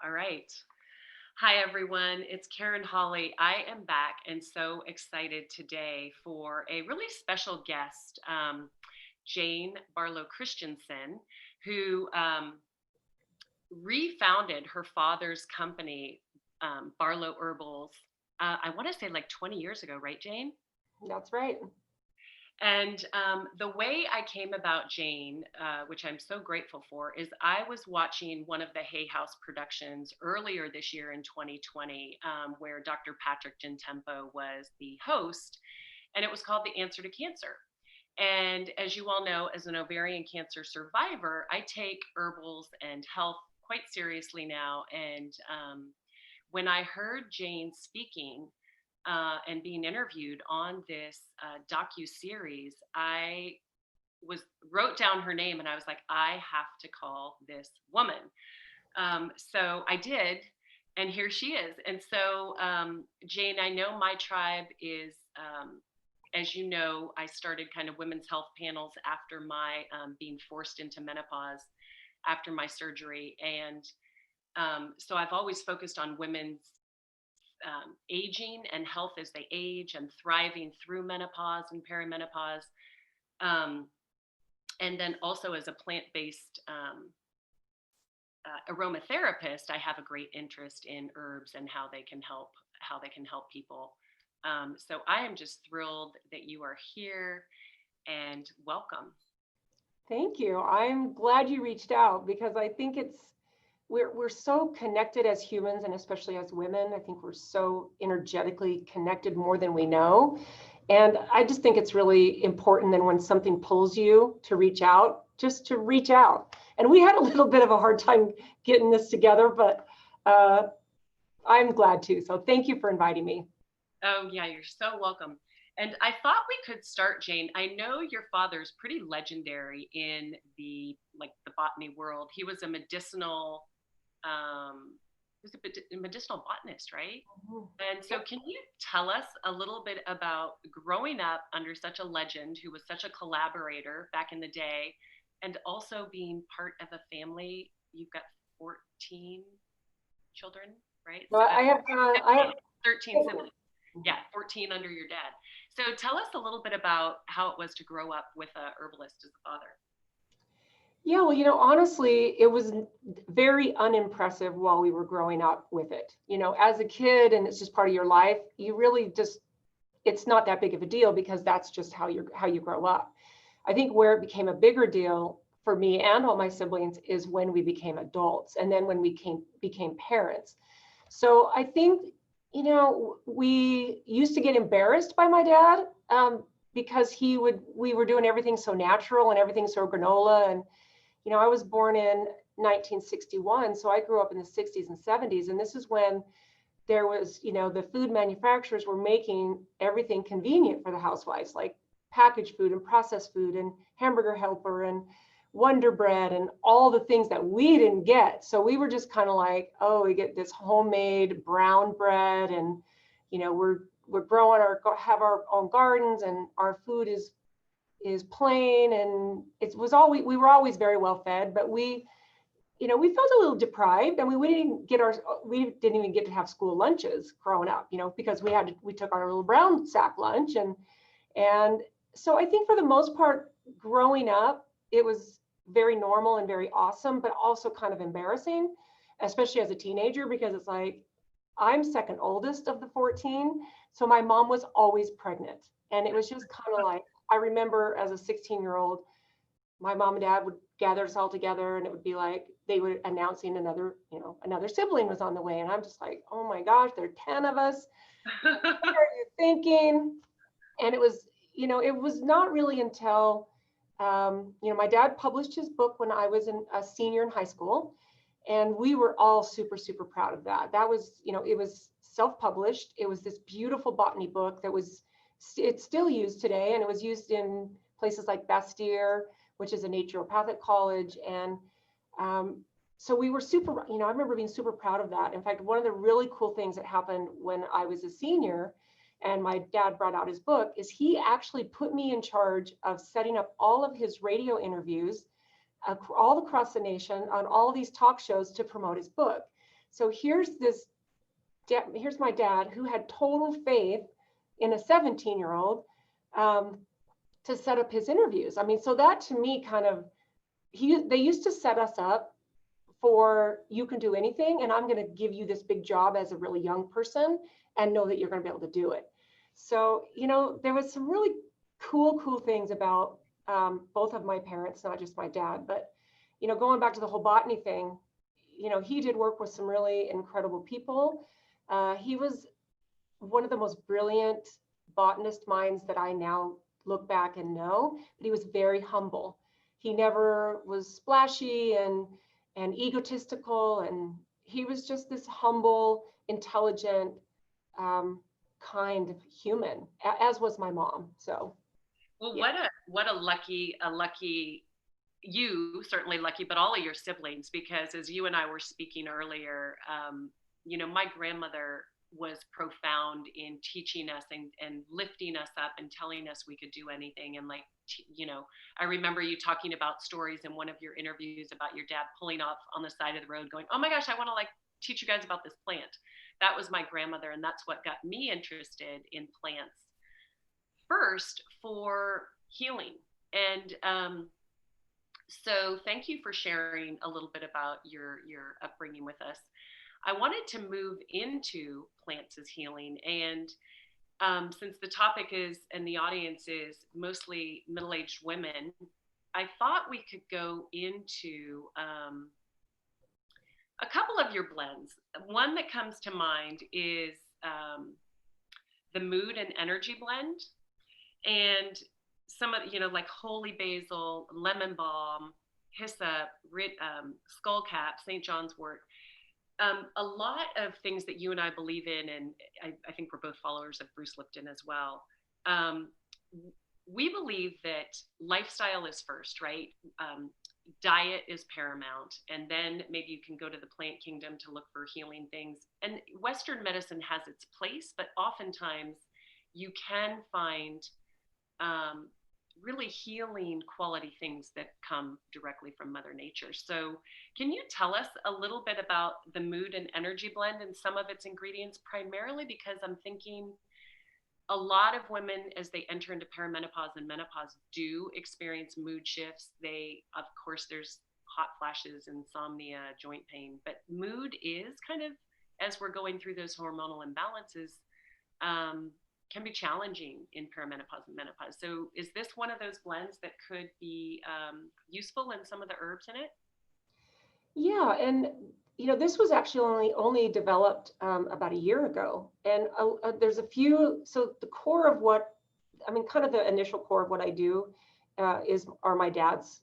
All right. Hi, everyone. It's Karen Holly. I am back and so excited today for a really special guest, Jane Barlow-Christensen, who refounded her father's company, Barlow Herbals. I want to say like 20 years ago, right, Jane? That's right. And the way I came about Jane, which I'm so grateful for, is I was watching one of the Hay House productions earlier this year in 2020, where Dr. Patrick Gentempo was the host, and it was called The Answer to Cancer. And as you all know, as an ovarian cancer survivor, I take herbals and health quite seriously now. And when I heard Jane speaking, and being interviewed on this docu series, I was wrote down her name and I was like, I have to call this woman. So I did, and here she is. And so, Jane, I know my tribe is. As you know, I started kind of women's health panels after my being forced into menopause after my surgery. And so I've always focused on women's aging and health as they age and thriving through menopause and perimenopause. Um, and then also as a plant-based aromatherapist, I have a great interest in herbs and how they can help people. So I am just thrilled that you are here and welcome. Thank you. I'm glad you reached out because I think we're so connected as humans and especially as women. I think we're so energetically connected more than we know. And I just think it's really important then when something pulls you to reach out, just to reach out. And we had a little bit of a hard time getting this together, but I'm glad to. So thank you for inviting me. Oh, yeah, you're so welcome. And I thought we could start, Jane. I know your father's pretty legendary in the botany world. He was a um, medicinal botanist, right? Mhm. And so, can you tell us a little bit about growing up under such a legend who was such a collaborator back in the day, and also being part of a family? You've got 14 children, right? So, Well, I have 13 siblings. Yeah, 14 under your dad. So tell us a little bit about how it was to grow up with a herbalist as a father. Yeah, well, honestly, it was very unimpressive while we were growing up with it. As a kid, and it's just part of your life, you really just, it's not that big of a deal because that's just how you grow up. I think where it became a bigger deal for me and all my siblings is when we became adults and then when we became parents. So I think, we used to get embarrassed by my dad because we were doing everything so natural and everything so granola. And I was born in 1961, so I grew up in the 60s and 70s, and this is when there was, the food manufacturers were making everything convenient for the housewives, like packaged food and processed food and hamburger helper and Wonder Bread and all the things that we didn't get. So we were just kind of like, oh, we get this homemade brown bread, and we're growing have our own gardens, and our food is plain, and it was all we were always very well fed, but we felt a little deprived, and we didn't even get to have school lunches growing up, because we took our little brown sack lunch, and so I think for the most part growing up it was very normal and very awesome, but also kind of embarrassing, especially as a teenager, because it's like I'm second oldest of the 14. So my mom was always pregnant. And it was just kind of like, I remember as a 16-year-old, my mom and dad would gather us all together, and it would be like they were announcing another sibling was on the way. And I'm just like, oh my gosh, there are 10 of us. What are you thinking? And it was not really until, my dad published his book when I was a senior in high school. And we were all super, super proud of that. That was, it was self-published. It was this beautiful botany book it's still used today. And it was used in places like Bastyr, which is a naturopathic college. And so we were I remember being super proud of that. In fact, one of the really cool things that happened when I was a senior and my dad brought out his book is he actually put me in charge of setting up all of his radio interviews all across the nation on all of these talk shows to promote his book. So here's my dad who had total faith in a 17-year-old to set up his interviews. I mean, so that to me kind of, they used to set us up for, you can do anything, and I'm going to give you this big job as a really young person and know that you're going to be able to do it. So, you know, there was some really cool things about both of my parents, not just my dad, but, you know, going back to the whole botany thing, you know, he did work with some really incredible people. He was one of the most brilliant botanist minds that I now look back and know, but he was very humble. He never was splashy and egotistical, and he was just this humble, intelligent, kind of human, as was my mom. So, well, yeah. what a lucky, you certainly lucky, but all of your siblings, because as you and I were speaking earlier, you know, my grandmother was profound in teaching us and lifting us up and telling us we could do anything. And like, you know, I remember you talking about stories in one of your interviews about your dad pulling off on the side of the road going, oh my gosh, I want to like teach you guys about this plant. That was my grandmother. And that's what got me interested in plants first for healing. And so thank you for sharing a little bit about your upbringing with us. I wanted to move into plants as healing. And since the topic is, and the audience is mostly middle-aged women, I thought we could go into a couple of your blends. One that comes to mind is the Mood and Energy blend. And some of, you know, like holy basil, lemon balm, hyssop, skullcap, St. John's wort. A lot of things that you and I believe in, and I think we're both followers of Bruce Lipton as well. We believe that lifestyle is first, right? Diet is paramount, and then maybe you can go to the plant kingdom to look for healing things. And Western medicine has its place, but oftentimes you can find really healing quality things that come directly from Mother Nature. So can you tell us a little bit about the Mood and Energy blend and some of its ingredients, primarily because I'm thinking a lot of women, as they enter into perimenopause and menopause, do experience mood shifts. Of course, there's hot flashes, insomnia, joint pain, but mood is kind of, as we're going through those hormonal imbalances, can be challenging in perimenopause and menopause. So is this one of those blends that could be useful in some of the herbs in it? Yeah, and you know, this was actually only developed about a year ago, and there's a few. So the core of what, I mean, kind of the initial core of what I do are my dad's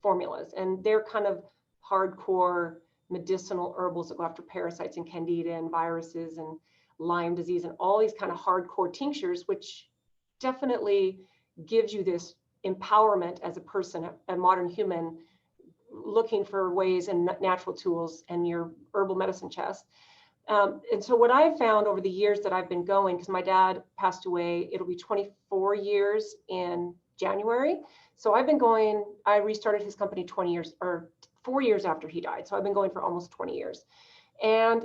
formulas, and they're kind of hardcore medicinal herbals that go after parasites and candida and viruses and Lyme disease and all these kind of hardcore tinctures, which definitely gives you this empowerment as a person, a modern human, looking for ways and natural tools and your herbal medicine chest. And so what I've found over the years that I've been going, because my dad passed away, it'll be 24 years in January. So I've been going, I restarted his company 20 years or 4 years after he died. So I've been going for almost 20 years. And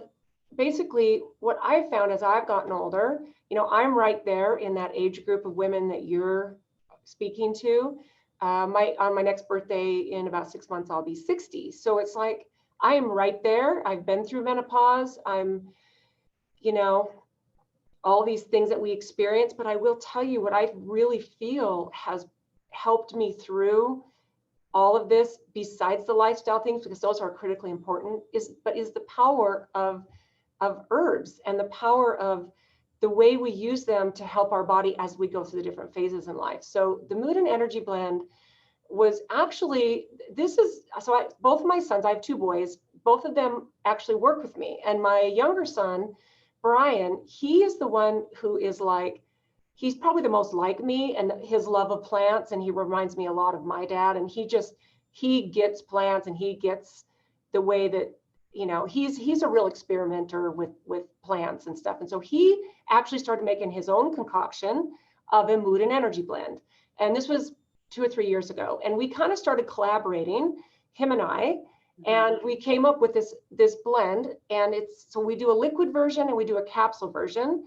basically what I've found as I've gotten older, you know, I'm right there in that age group of women that you're speaking to. On my next birthday in about 6 months, I'll be 60. So it's like, I am right there. I've been through menopause. I'm, you know, all these things that we experience, but I will tell you what I really feel has helped me through all of this, besides the lifestyle things, because those are critically important, is the power of herbs and the power of the way we use them to help our body as we go through the different phases in life. So the Mood and Energy blend was actually, both of my sons, I have 2 boys, both of them actually work with me. And my younger son, Brian, he is the one who is like, he's probably the most like me and his love of plants. And he reminds me a lot of my dad. And he gets plants, and he gets the way that, you know, he's a real experimenter with plants and stuff. And so he actually started making his own concoction of a Mood and Energy blend. And this was 2 or 3 years ago. And we kind of started collaborating, him and I, And we came up with this blend, and so we do a liquid version and we do a capsule version.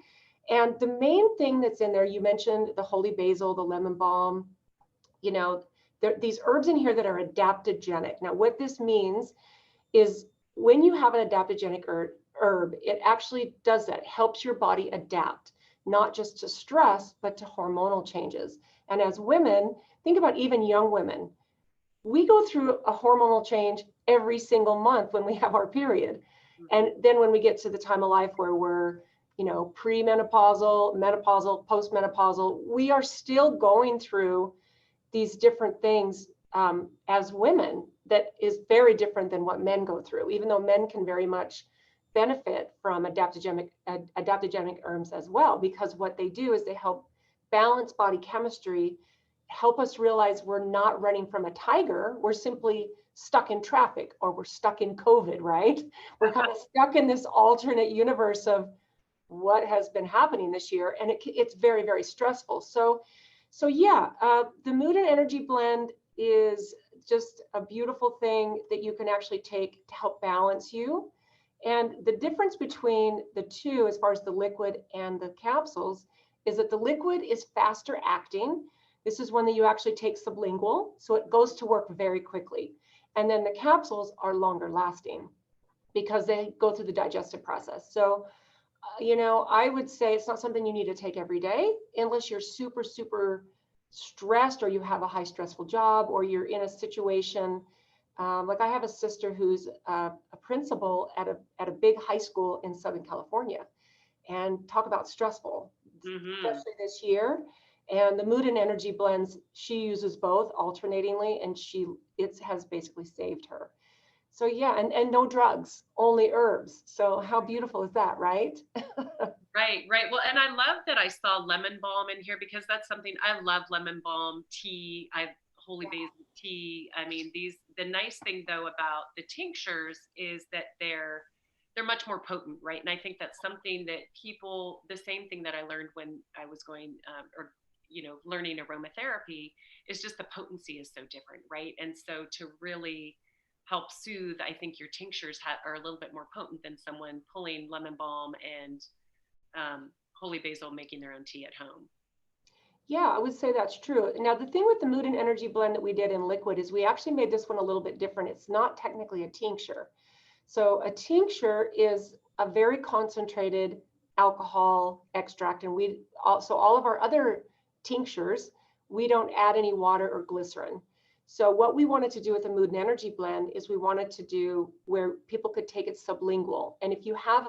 And the main thing that's in there, you mentioned the holy basil, the lemon balm, you know, these herbs in here that are adaptogenic. Now, what this means is when you have an adaptogenic herb, it actually does that, helps your body adapt, not just to stress, but to hormonal changes. And as women, think about even young women, we go through a hormonal change every single month when we have our period. And then when we get to the time of life where we're, you know, premenopausal, menopausal, postmenopausal, we are still going through these different things as women that is very different than what men go through, even though men can very much benefit from adaptogenic herbs as well, because what they do is they help balance body chemistry, help us realize we're not running from a tiger, we're simply stuck in traffic, or we're stuck in COVID, right? We're kind of stuck in this alternate universe of what has been happening this year, and it's very, very stressful. So yeah, the mood and energy blend is just a beautiful thing that you can actually take to help balance you. And the difference between the two, as far as the liquid and the capsules, is that the liquid is faster acting. This is one that you actually take sublingual, so it goes to work very quickly. And then the capsules are longer lasting because they go through the digestive process. So, you know, I would say it's not something you need to take every day unless you're super, super stressed, or you have a high stressful job, or you're in a situation. Like I have a sister who's a principal at a big high school in Southern California, and talk about stressful, especially this year. And the mood and energy blends, she uses both alternatingly, and it has basically saved her. So yeah, and no drugs, only herbs. So how beautiful is that, right? Right. Well, and I love that I saw lemon balm in here, because that's something I love. Lemon balm tea, holy basil tea. I mean, the nice thing though about the tinctures is that they're much more potent, right? And I think that's something that the same thing that I learned when I was going or you know, learning aromatherapy, is just the potency is so different, right? And so to really help soothe, I think your tinctures are a little bit more potent than someone pulling lemon balm and holy basil, making their own tea at home. Yeah, I would say that's true. Now, the thing with the mood and energy blend that we did in liquid is we actually made this one a little bit different. It's not technically a tincture. So a tincture is a very concentrated alcohol extract. And all of our other tinctures, we don't add any water or glycerin. So what we wanted to do with the mood and energy blend is we wanted to do where people could take it sublingual. And if you have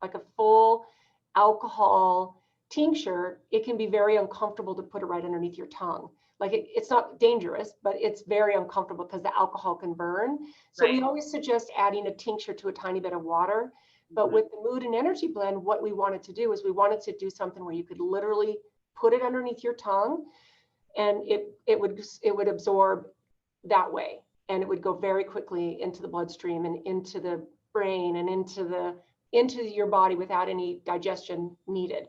like a full alcohol tincture, it can be very uncomfortable to put it right underneath your tongue. Like it's not dangerous, but it's very uncomfortable because the alcohol can burn. So we always suggest adding a tincture to a tiny bit of water. But with the mood and energy blend, what we wanted to do is we wanted to do something where you could literally put it underneath your tongue, and it would absorb that way, and it would go very quickly into the bloodstream and into the brain and into your body without any digestion needed.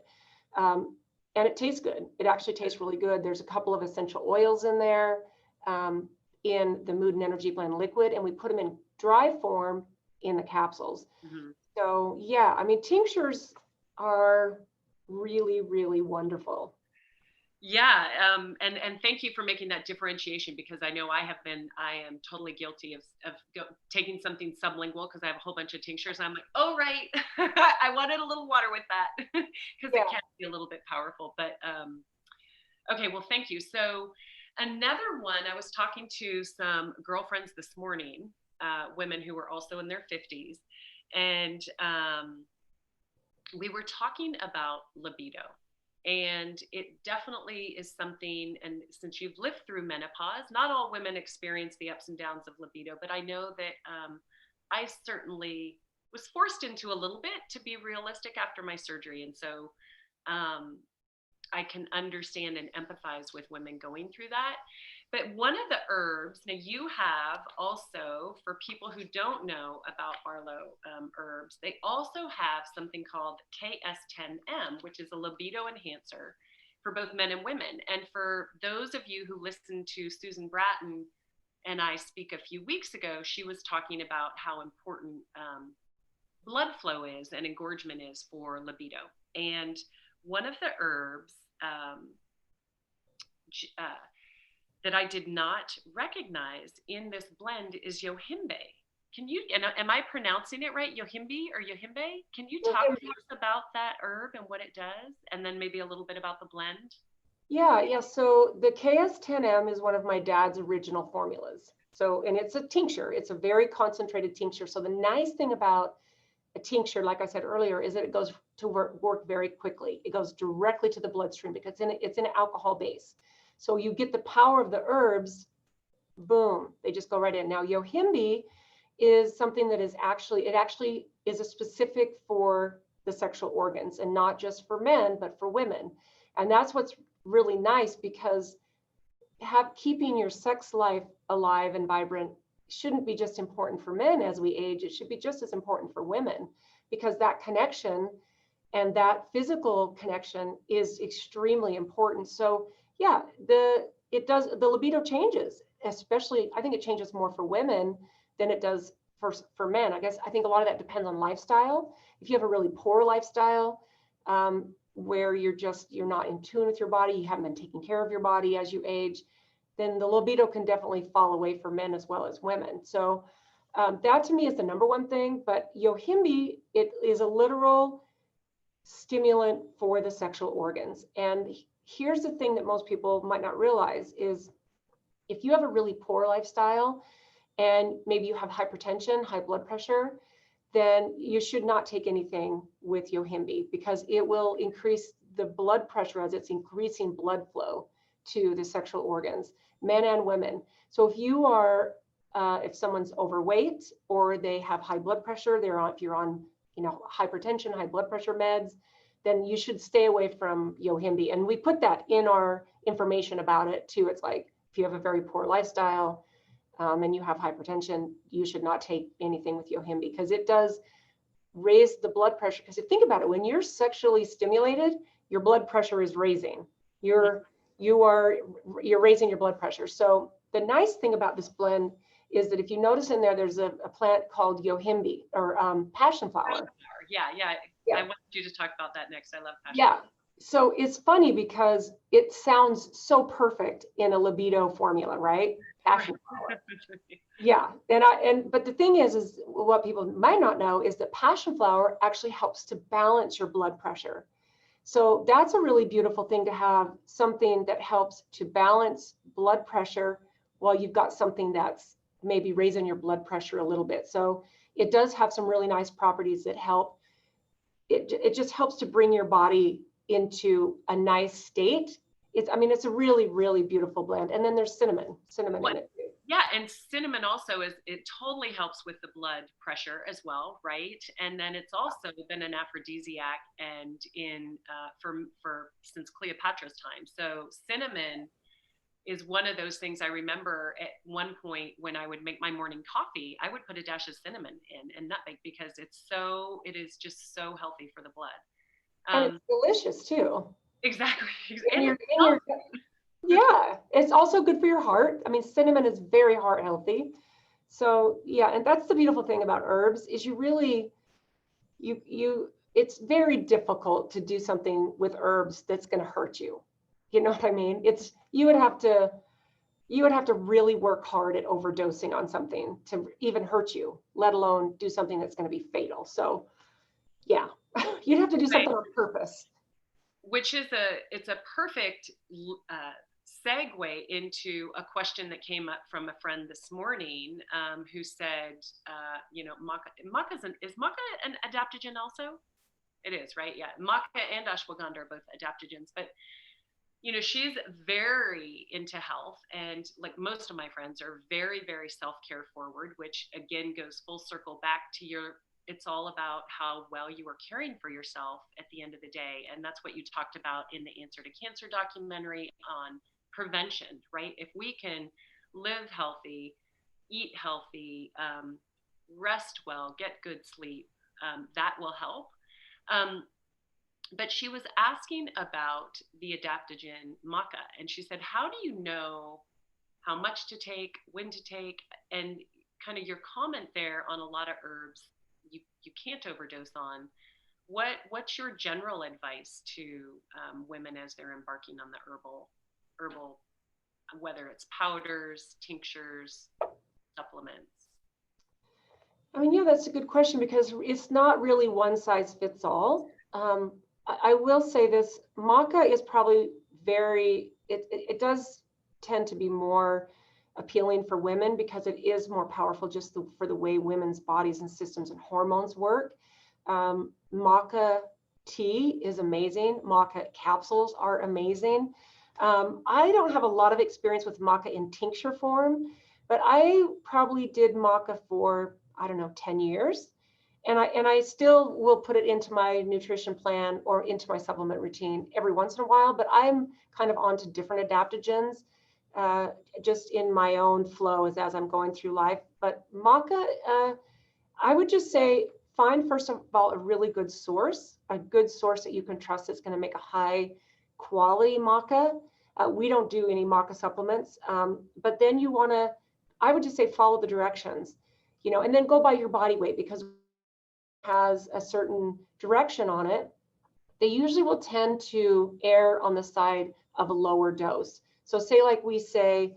And it tastes good. It actually tastes really good. There's a couple of essential oils in there in the mood and energy blend liquid, and we put them in dry form in the capsules. So yeah, I mean, tinctures are really, really wonderful. Yeah, and thank you for making that differentiation, because I know I am totally guilty of taking something sublingual because I have a whole bunch of tinctures. And I'm like, oh right, I wanted a little water with that, because it can be a little bit powerful. But okay, well, thank you. So another one, I was talking to some girlfriends this morning, women who were also in their 50s, and we were talking about libido. And it definitely is something, and since you've lived through menopause, not all women experience the ups and downs of libido, but I know that I certainly was forced into a little bit, to be realistic, after my surgery. And so I can understand and empathize with women going through that. But one of the herbs, now you have also, for people who don't know about Barlow herbs, they also have something called KS10M, which is a libido enhancer for both men and women. And for those of you who listen to Susan Bratton and I speak a few weeks ago, she was talking about how important blood flow is and engorgement is for libido. And one of the herbs that I did not recognize in this blend is Yohimbe. Can you, and am I pronouncing it right? Yohimbe or Yohimbe? Can you talk to us about that herb and what it does? And then maybe a little bit about the blend? Yeah. So the KS10M is one of my dad's original formulas. So, and it's a tincture. It's a very concentrated tincture. So the nice thing about a tincture, like I said earlier, is that it goes to work very quickly. It goes directly to the bloodstream because it's in an alcohol base. So you get the power of the herbs, boom, they just go right in. Now, Yohimbe is something that is actually is a specific for the sexual organs, and not just for men, but for women. And that's what's really nice, because keeping your sex life alive and vibrant shouldn't be just important for men as we age. It should be just as important for women, because that connection and that physical connection is extremely important. So yeah, the libido changes, especially, I think it changes more for women than it does for men. I think a lot of that depends on lifestyle. If you have a really poor lifestyle, where you're not in tune with your body, you haven't been taking care of your body as you age, then the libido can definitely fall away for men as well as women. So that to me is the number one thing. But Yohimbe, it is a literal stimulant for the sexual organs. And here's the thing that most people might not realize is, if you have a really poor lifestyle and maybe you have hypertension, high blood pressure, then you should not take anything with Yohimbe, because it will increase the blood pressure as it's increasing blood flow to the sexual organs, men and women. So if someone's overweight or they have high blood pressure, if you're on, hypertension, high blood pressure meds, then you should stay away from Yohimbe. And we put that in our information about it too. It's like, if you have a very poor lifestyle, and you have hypertension, you should not take anything with Yohimbe, because it does raise the blood pressure. Because if you think about it, when you're sexually stimulated, your blood pressure is raising. You're raising your blood pressure. So the nice thing about this blend is that if you notice in there, there's a plant called Yohimbe, or passion flower. Passion flower. Yeah. I wanted you to talk about that next. I love passion. Yeah. So it's funny because it sounds so perfect in a libido formula, right? Passion flower. Yeah. But the thing is what people might not know is that passion flower actually helps to balance your blood pressure. So that's a really beautiful thing, to have something that helps to balance blood pressure while you've got something that's maybe raising your blood pressure a little bit. So it does have some really nice properties that help. It just helps to bring your body into a nice state. It's a really, really beautiful blend. And then there's cinnamon in it too. Yeah, and cinnamon also it totally helps with the blood pressure as well, right? And then it's also been an aphrodisiac, and for since Cleopatra's time. So cinnamon is one of those things. I remember at one point when I would make my morning coffee, I would put a dash of cinnamon in and nutmeg, because it is just so healthy for the blood. And it's delicious too. Exactly. Yeah, it's also good for your heart. Cinnamon is very heart healthy. So yeah, and that's the beautiful thing about herbs is it's very difficult to do something with herbs that's going to hurt you. You know what I mean? You would have to really work hard at overdosing on something to even hurt you, let alone do something that's going to be fatal. So yeah, you'd have to do something on purpose. Which is it's a perfect segue into a question that came up from a friend this morning, who said, is maca an adaptogen also? It is, right? Yeah, maca and ashwagandha are both adaptogens, but she's very into health, and like most of my friends are very, very self-care forward, which again goes full circle back to it's all about how well you are caring for yourself at the end of the day. And that's what you talked about in the Answer to Cancer documentary on prevention, right? If we can live healthy, eat healthy, rest well, get good sleep, that will help. But she was asking about the adaptogen maca, and she said, how do you know how much to take, when to take, and kind of your comment there on a lot of herbs you can't overdose on. What's your general advice to women as they're embarking on the herbal, whether it's powders, tinctures, supplements? I mean, yeah, that's a good question because it's not really one size fits all. I will say this, maca is probably it does tend to be more appealing for women because it is more powerful just for the way women's bodies and systems and hormones work. Maca tea is amazing. Maca capsules are amazing. I don't have a lot of experience with maca in tincture form, but I probably did maca for, I don't know, 10 years. And I still will put it into my nutrition plan or into my supplement routine every once in a while, but I'm kind of onto different adaptogens just in my own flow as I'm going through life. But maca, I would just say, find first of all a really good source, that you can trust that's going to make a high quality maca. We don't do any maca supplements, but then you want to, I would just say, follow the directions, and then go by your body weight, because it has a certain direction on it. They usually will tend to err on the side of a lower dose. So say, like we say,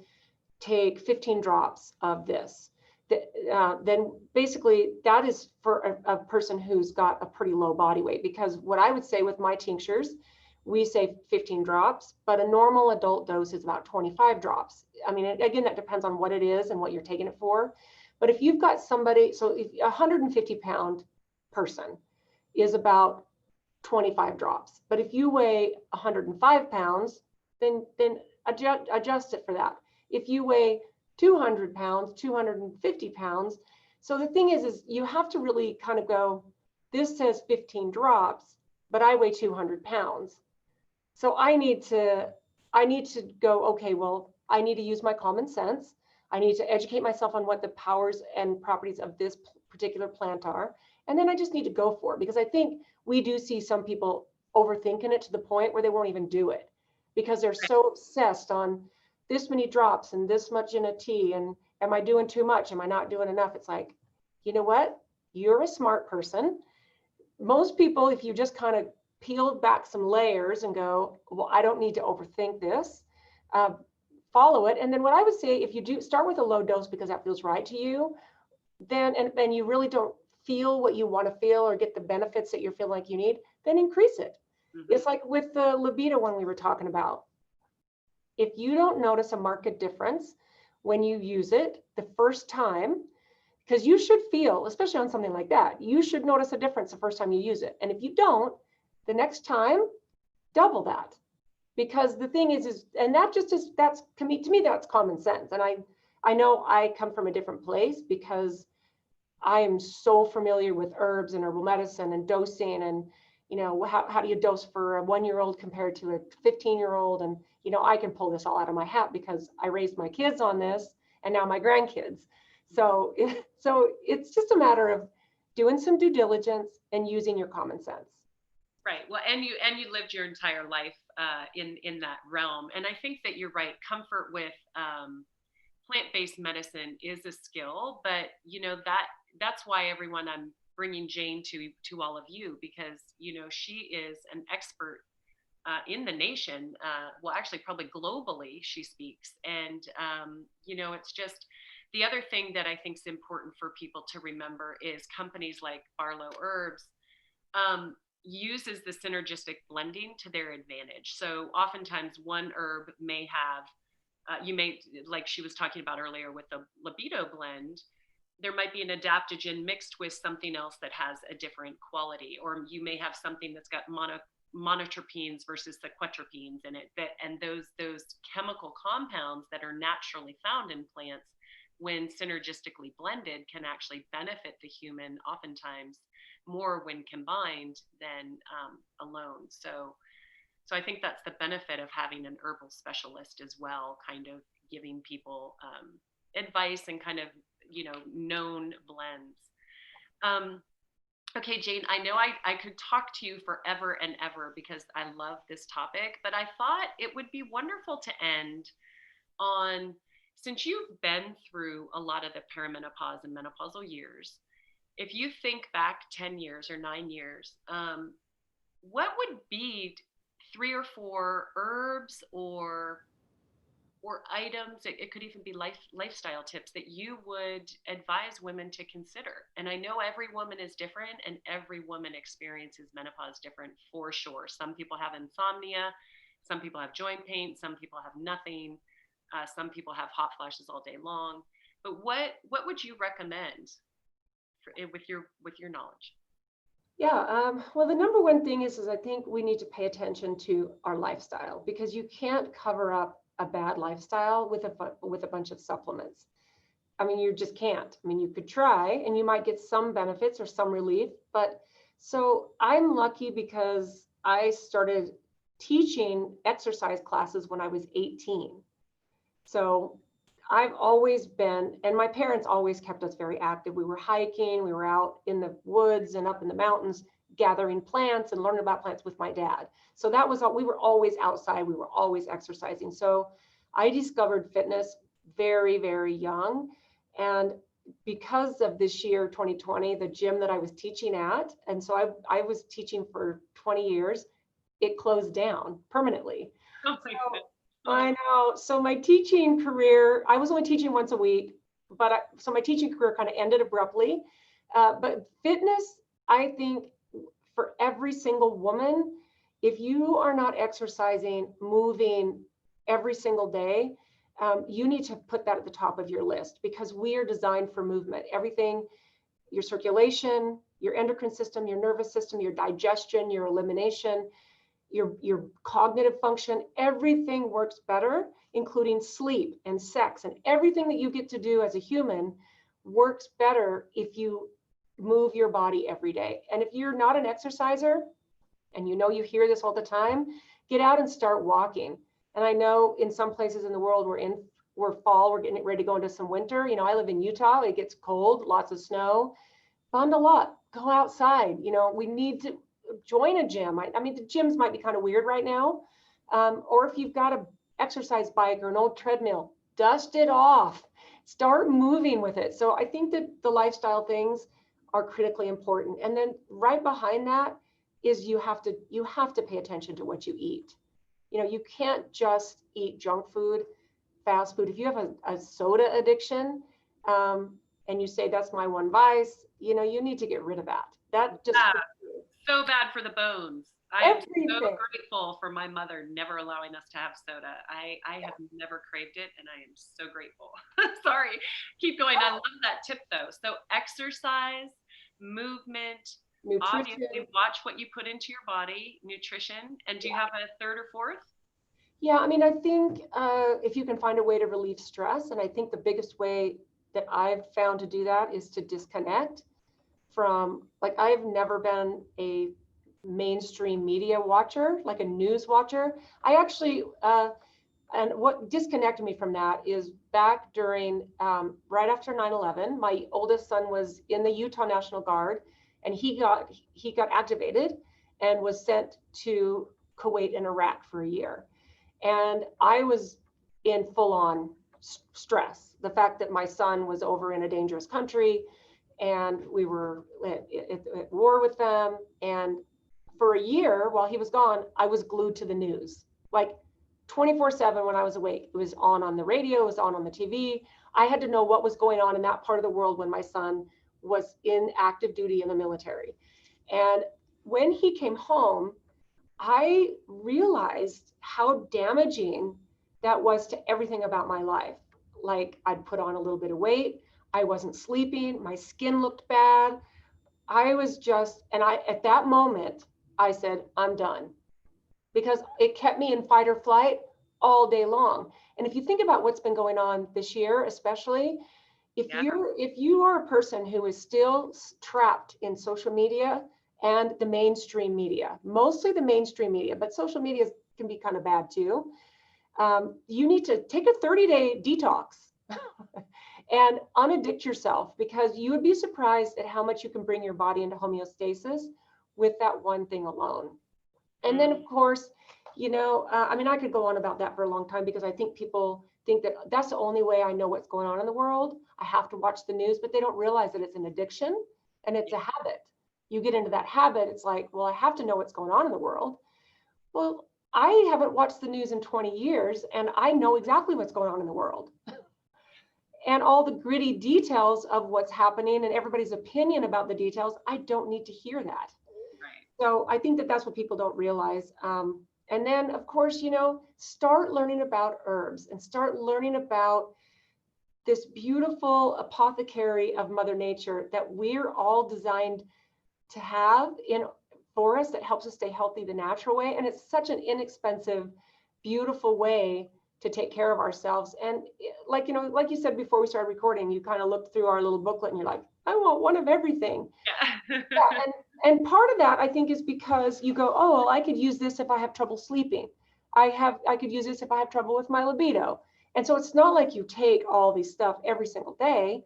take 15 drops of this. Then basically that is for a person who's got a pretty low body weight, because what I would say with my tinctures, we say 15 drops, but a normal adult dose is about 25 drops. I mean, again, that depends on what it is and what you're taking it for. But if you've got somebody, so if a 150-pound person is about 25 drops, but if you weigh 105 pounds, then adjust it for that. If you weigh 200 pounds, 250 pounds. So the thing is you have to really kind of go, this says 15 drops, but I weigh 200 pounds. So I need to go, okay, well, I need to use my common sense. I need to educate myself on what the powers and properties of this particular plant are. And then I just need to go for it, because I think we do see some people overthinking it to the point where they won't even do it because they're so obsessed on this many drops and this much in a tea. And am I doing too much? Am I not doing enough? It's like, you know what? You're a smart person. Most people, if you just kind of peel back some layers and go, well, I don't need to overthink this, follow it. And then what I would say, if you do start with a low dose because that feels right to you, then, and you really don't feel what you want to feel or get the benefits that you feel like you need, then increase it. Mm-hmm. It's like with the libido one we were talking about. If you don't notice a marked difference when you use it the first time, because you should feel, especially on something like that, you should notice a difference the first time you use it. And if you don't, the next time, double that. Because the thing is and that just is, that's, to me, that's common sense. And I know I come from a different place because I am so familiar with herbs and herbal medicine and dosing, and how do you dose for a 1-year-old compared to a 15-year-old? And I can pull this all out of my hat because I raised my kids on this and now my grandkids. So it's just a matter of doing some due diligence and using your common sense. Right. Well, and you lived your entire life in that realm. And I think that you're right. Comfort with plant-based medicine is a skill, but that's why everyone, I'm bringing Jane to all of you, because she is an expert in the nation. Well, actually, probably globally, she speaks, and it's just the other thing that I think is important for people to remember is companies like Barlow Herbs uses the synergistic blending to their advantage. So oftentimes one herb may have you may, like she was talking about earlier with the libido blend, there might be an adaptogen mixed with something else that has a different quality, or you may have something that's got monoterpenes versus sequeterpenes in it, and those chemical compounds that are naturally found in plants, when synergistically blended, can actually benefit the human oftentimes more when combined than alone. So I think that's the benefit of having an herbal specialist as well, kind of giving people advice and kind of, known blends. Okay, Jane, I know I could talk to you forever and ever because I love this topic, but I thought it would be wonderful to end on since you've been through a lot of the perimenopause and menopausal years, if you think back 10 years or 9 years, what would be 3 or 4 herbs or items, it could even be lifestyle tips that you would advise women to consider? And I know every woman is different and every woman experiences menopause different for sure. Some people have insomnia, some people have joint pain, some people have nothing, some people have hot flashes all day long. But what would you recommend with your knowledge? Yeah, well, the number one thing is I think we need to pay attention to our lifestyle, because you can't cover up a bad lifestyle with a bunch of supplements. I mean, you just can't. I mean, you could try and you might get some benefits or some relief, but so I'm lucky because I started teaching exercise classes when I was 18. So I've always been, and my parents always kept us very active. We were hiking, we were out in the woods and up in the mountains gathering plants and learning about plants with my dad. So that was all, we were always outside, we were always exercising. So I discovered fitness very, very young. And because of this year, 2020, the gym that I was teaching at, and so I was teaching for 20 years, it closed down permanently. Oh my So goodness. I know. So my teaching career, I was only teaching once a week, but so my teaching career kind of ended abruptly. But fitness, I think for every single woman, if you are not exercising, moving every single day, you need to put that at the top of your list, because we are designed for movement. Everything, your circulation, your endocrine system, your nervous system, your digestion, your elimination, your cognitive function, everything works better, including sleep and sex, and everything that you get to do as a human works better if you move your body every day. And if you're not an exerciser, and you know you hear this all the time, get out and start walking. And I know in some places in the world we're fall, we're getting ready to go into some winter. You know, I live in Utah, it gets cold, lots of snow. Bundle up, go outside. You know, we need to join a gym. I mean, the gyms might be kind of weird right now. Or if you've got a exercise bike or an old treadmill, dust it off, start moving with it. So I think that the lifestyle things are critically important. And then right behind that is you have to pay attention to what you eat. You know, you can't just eat junk food, fast food. If you have a soda addiction, and you say that's my one vice, you know, you need to get rid of that. That just Yeah, so bad for the bones. I am so everything. grateful for my mother never allowing us to have soda. I have never craved it, and I am so grateful. Sorry, keep going. I love that tip though. So exercise, movement, obviously Nutrition. watch what you put into your body, nutrition, and do you have a third or fourth? Yeah, I mean, I think if you can find a way to relieve stress, and I think the biggest way that I've found to do that is to disconnect from, like, I've never been a mainstream media watcher, like a news watcher. I actually, and what disconnected me from that is back during, right after 9/11, my oldest son was in the Utah National Guard, and he got activated and was sent to Kuwait and Iraq for a year. And I was in full on stress. The fact that my son was over in a dangerous country and we were at war with them. And for a year while he was gone, I was glued to the news, like 24/7 when I was awake. It was on the radio, it was on the TV. I had to know what was going on in that part of the world when my son was in active duty in the military. And when he came home, I realized how damaging that was to everything about my life. Like, I'd put on a little bit of weight, I wasn't sleeping, my skin looked bad. I was just, and at that moment, I said, I'm done, because it kept me in fight or flight all day long. And if you think about what's been going on this year, especially, Yeah. if you are a person who is still trapped in social media and the mainstream media, mostly the mainstream media, but social media can be kind of bad too. You need to take a 30-day detox and unaddict yourself, because you would be surprised at how much you can bring your body into homeostasis with that one thing alone. And then, of course, you know, I mean, I could go on about that for a long time, because I think people think that that's the only way I know what's going on in the world. I have to watch the news, but they don't realize that it's an addiction and it's a habit. You get into that habit, it's like, well, I have to know what's going on in the world. Well, I haven't watched the news in 20 years and I know exactly what's going on in the world. And all the gritty details of what's happening and everybody's opinion about the details, I don't need to hear that. Right. So I think that that's what people don't realize. And then, of course, start learning about herbs and start learning about this beautiful apothecary of Mother Nature that we're all designed to have in for us, that helps us stay healthy the natural way. And it's such an inexpensive, beautiful way to take care of ourselves. And like you said before we started recording, you kind of looked through our little booklet and you're like, I want one of everything. Yeah. Yeah, and part of that I think is because you go, oh, well, I could use this if I have trouble sleeping. I could use this if I have trouble with my libido. And so it's not like you take all these stuff every single day,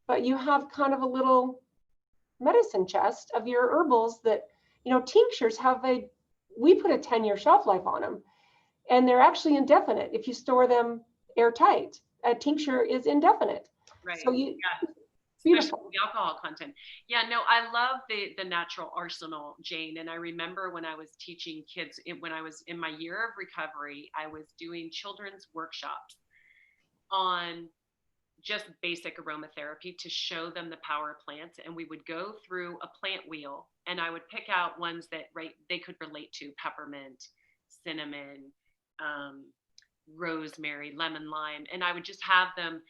but you have kind of a little medicine chest of your herbals that, tinctures we put a 10-year shelf life on them, and they're actually indefinite if you store them airtight. A tincture is indefinite. Right. So Yeah. beautiful. Especially the alcohol content. Yeah, no, I love the natural arsenal, Jane. And I remember when I was teaching kids, when I was in my year of recovery, I was doing children's workshops on just basic aromatherapy to show them the power of plants. And we would go through a plant wheel and I would pick out ones that they could relate to: peppermint, cinnamon, rosemary, lemon, lime. And I would just have them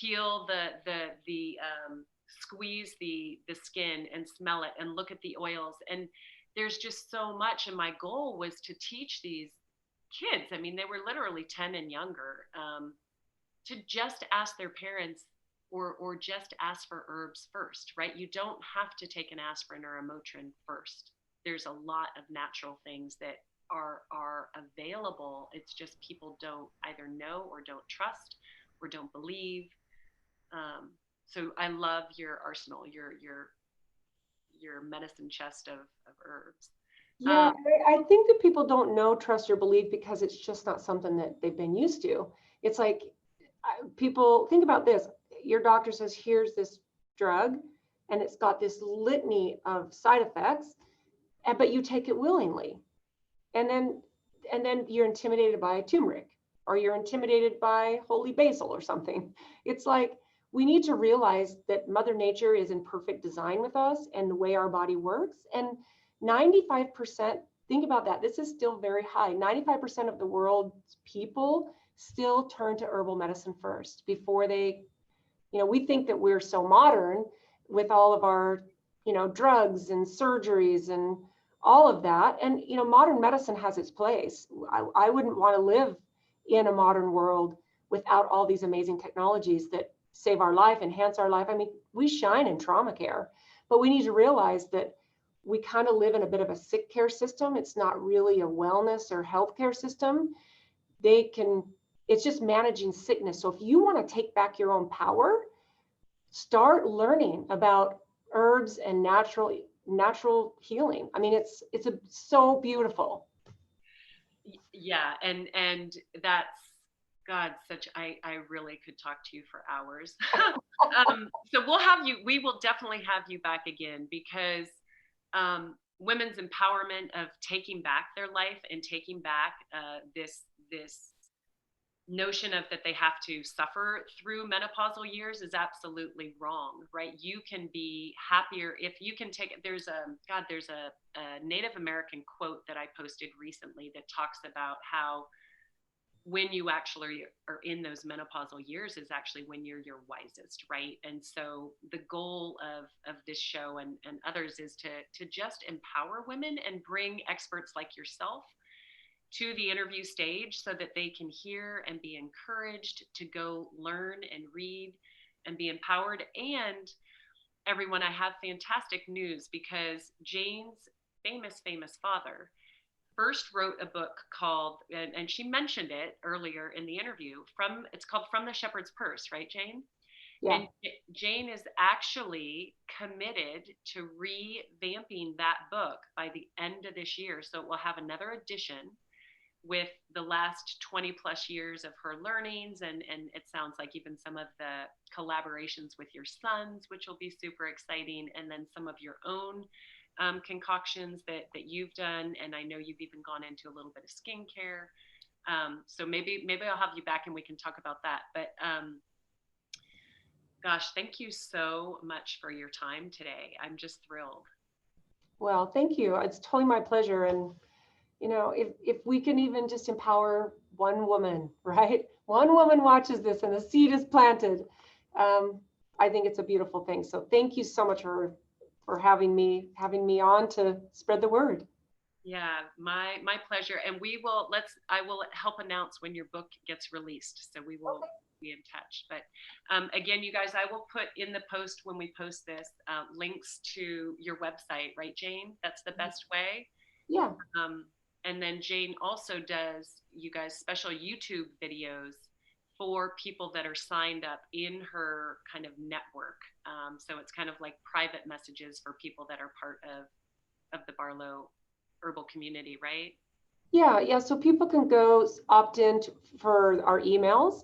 peel squeeze the skin and smell it and look at the oils. And there's just so much. And my goal was to teach these kids, I mean, they were literally 10 and younger, to just ask their parents or just ask for herbs first, right? You don't have to take an aspirin or a Motrin first. There's a lot of natural things that are available. It's just people don't either know or don't trust or don't believe. So I love your arsenal, your medicine chest of herbs. Yeah, I think that people don't know, trust, or believe because it's just not something that they've been used to. It's like people think about this. Your doctor says, here's this drug, and it's got this litany of side effects, but you take it willingly. And then you're intimidated by turmeric, or you're intimidated by holy basil or something. It's like, we need to realize that Mother Nature is in perfect design with us and the way our body works. And 95%, think about that. This is still very high. 95% of the world's people still turn to herbal medicine first before they, we think that we're so modern with all of our, drugs and surgeries and all of that. And, modern medicine has its place. I wouldn't want to live in a modern world without all these amazing technologies that save our life, enhance our life. I mean, we shine in trauma care, but we need to realize that we kind of live in a bit of a sick care system. It's not really a wellness or healthcare system. It's just managing sickness. So if you want to take back your own power, start learning about herbs and natural healing. I mean, it's so beautiful. Yeah, and that's God, I really could talk to you for hours. So we will definitely have you back again because women's empowerment of taking back their life and taking back this notion of that they have to suffer through menopausal years is absolutely wrong, right? You can be happier if you can take, there's a Native American quote that I posted recently that talks about how when you actually are in those menopausal years is actually when you're your wisest, right? And so the goal of this show and others is to just empower women and bring experts like yourself to the interview stage so that they can hear and be encouraged to go learn and read and be empowered. And everyone, I have fantastic news because Jane's famous father first wrote a book called, and she mentioned it earlier in the interview, it's called From the Shepherd's Purse, right, Jane? Yeah. And Jane is actually committed to revamping that book by the end of this year. So it will have another edition with the last 20 plus years of her learnings, and it sounds like even some of the collaborations with your sons, which will be super exciting, and then some of your own concoctions that you've done, and I know you've even gone into a little bit of skincare. So maybe I'll have you back and we can talk about that. But gosh, thank you so much for your time today. I'm just thrilled. Well, thank you. It's totally my pleasure. And, you know, if we can even just empower one woman, right? One woman watches this and the seed is planted. I think it's a beautiful thing. So thank you so much for having me on to spread the word. Yeah, my pleasure. And I will help announce when your book gets released. So we will be in touch. But again, you guys, I will put in the post when we post this links to your website, right, Jane? That's the best way. Yeah. And then Jane also does, you guys, special YouTube videos for people that are signed up in her kind of network. So it's kind of like private messages for people that are part of the Barlow herbal community, right? Yeah. So people can go opt in for our emails.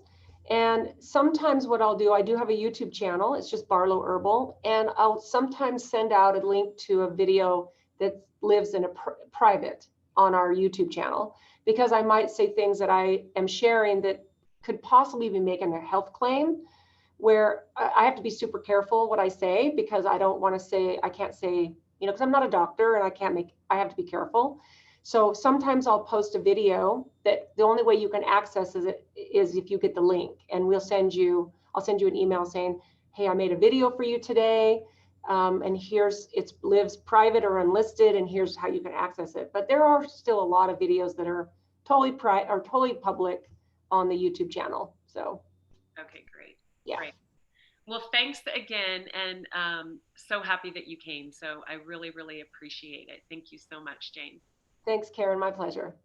And sometimes what I'll do, I do have a YouTube channel. It's just Barlow Herbal. And I'll sometimes send out a link to a video that lives in a private on our YouTube channel, because I might say things that I am sharing that could possibly be making a health claim, where I have to be super careful what I say, because I don't want to say, I can't say, you know, because I'm not a doctor and I have to be careful. So sometimes I'll post a video that the only way you can access it is if you get the link, and I'll send you an email saying, hey, I made a video for you today. And it lives private or unlisted, and here's how you can access it. But there are still a lot of videos that are totally public on the YouTube channel. So. Okay, great. Yeah. Great. Well, thanks again, and so happy that you came. So I really, really appreciate it. Thank you so much, Jane. Thanks, Karen. My pleasure.